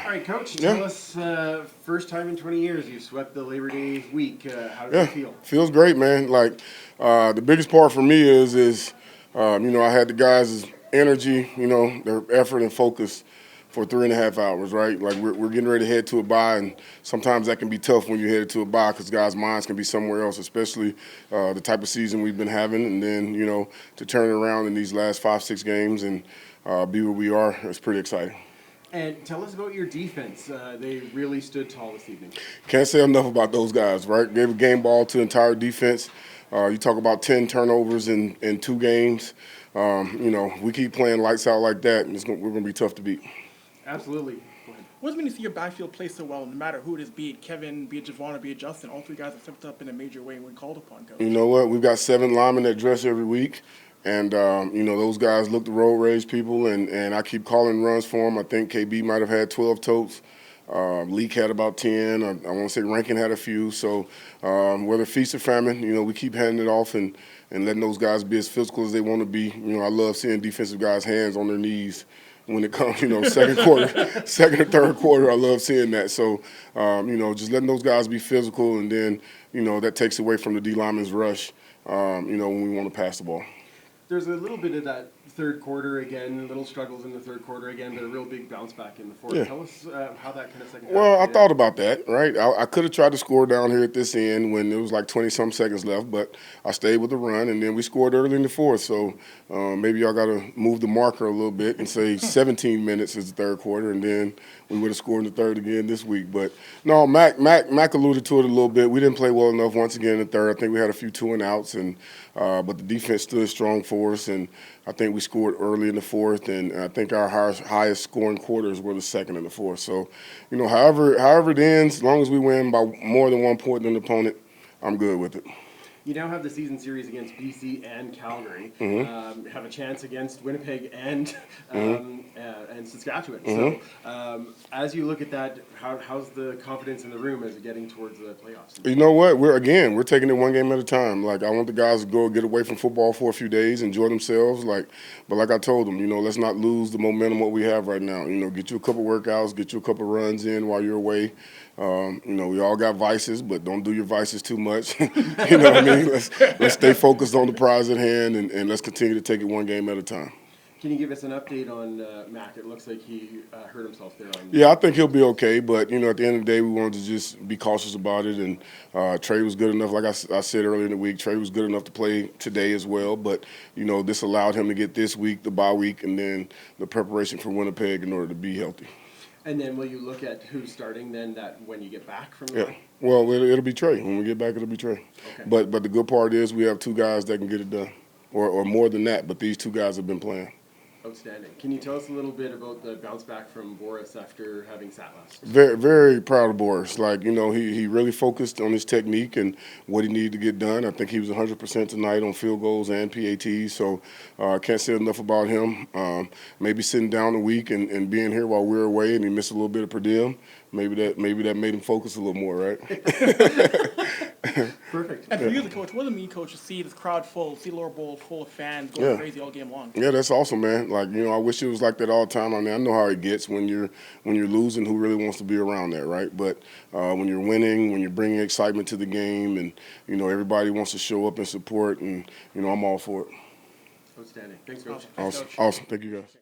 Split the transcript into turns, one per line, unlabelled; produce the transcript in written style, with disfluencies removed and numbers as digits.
All right, Coach, tell us, first time in 20 years you swept the Labor Day week. How does it feel?
Feels great, man. Like, the biggest part for me is I had the guys' energy, their effort and focus for 3.5 hours, right? Like, we're getting ready to head to a bye, and sometimes that can be tough when you're headed to a bye because guys' minds can be somewhere else, especially the type of season we've been having. And then, to turn it around in these last 5-6 games and be where we are, it's pretty exciting.
And tell us about your defense. They really stood tall this evening.
Can't say enough about those guys, right? Gave a game ball to the entire defense. You talk about 10 turnovers in 2 games. We keep playing lights out like that, and we're going to be tough to beat.
Absolutely.
What does it mean to see your backfield play so well, no matter who it is, be it Kevin, be it Javon, or be it Justin? All 3 guys have stepped up in a major way when called upon, Coach.
You know what? We've got 7 linemen that dress every week. And, those guys look the road rage people, and I keep calling runs for them. I think KB might have had 12 totes. Leak had about 10. I want to say Rankin had a few. So whether feast or famine, we keep handing it off and letting those guys be as physical as they want to be. I love seeing defensive guys' hands on their knees when it comes, second or third quarter. I love seeing that. So, just letting those guys be physical, and then, that takes away from the D lineman's rush, when we want to pass the ball.
There's a little bit of that third quarter again, little struggles in the third quarter again, but a real big bounce back in the fourth.
Yeah.
Tell us how that kind of second half.
Well, I thought about that, right? I could have tried to score down here at this end when there was like 20-some seconds left, but I stayed with the run, and then we scored early in the fourth. So maybe y'all got to move the marker a little bit and say 17 minutes is the third quarter, and then we would have scored in the third again this week. But no, Mac alluded to it a little bit. We didn't play well enough once again in the third. I think we had a few 2-and-outs, but the defense stood strong for us, and I think we scored early in the fourth, and I think our highest scoring quarters were the second and the fourth. So, however it ends, as long as we win by more than 1 point than the opponent, I'm good with it.
You now have the season series against BC and Calgary. Have a chance against Winnipeg and Saskatchewan. So, as you look at that, how's the confidence in the room as you're getting towards the playoffs?
You know what? We're taking it one game at a time. Like, I want the guys to go get away from football for a few days, enjoy themselves. But like I told them, let's not lose the momentum what we have right now. Get you a couple workouts, get you a couple runs in while you're away. We all got vices, but don't do your vices too much. You know what I mean? Let's stay focused on the prize at hand, and let's continue to take it one game at a time.
Can you give us an update on Mac? It looks like he hurt himself there.
Yeah, I think he'll be okay, but, at the end of the day, we wanted to just be cautious about it, and Trey was good enough. Like I said earlier in the week, Trey was good enough to play today as well, but, this allowed him to get this week, the bye week, and then the preparation for Winnipeg in order to be healthy.
And then will you look at who's starting then when you get back from the
Yeah. Well, it'll be Trey. When we get back, it'll be Trey.
Okay.
But the good part is we have 2 guys that can get it done, or more than that, but these 2 guys have been playing.
Outstanding. Can you tell us a little bit about the bounce back from Boris after having sat last?
Very, very proud of Boris. He really focused on his technique and what he needed to get done. I think he was 100% tonight on field goals and PATs, so I can't say enough about him. Maybe sitting down a week and being here while we were away, and he missed a little bit of per diem. Maybe that made him focus a little more, right?
Perfect. And for you, the coach, what does it mean, coach, to see this crowd full, see Lower Bowl full of fans going crazy all game long?
Yeah, that's awesome, man. I wish it was like that all the time. I know how it gets when you're losing. Who really wants to be around that, right? But when you're winning, when you're bringing excitement to the game, and everybody wants to show up and support, and I'm all for it.
Outstanding. Thanks, Coach.
Awesome. Thank you, guys.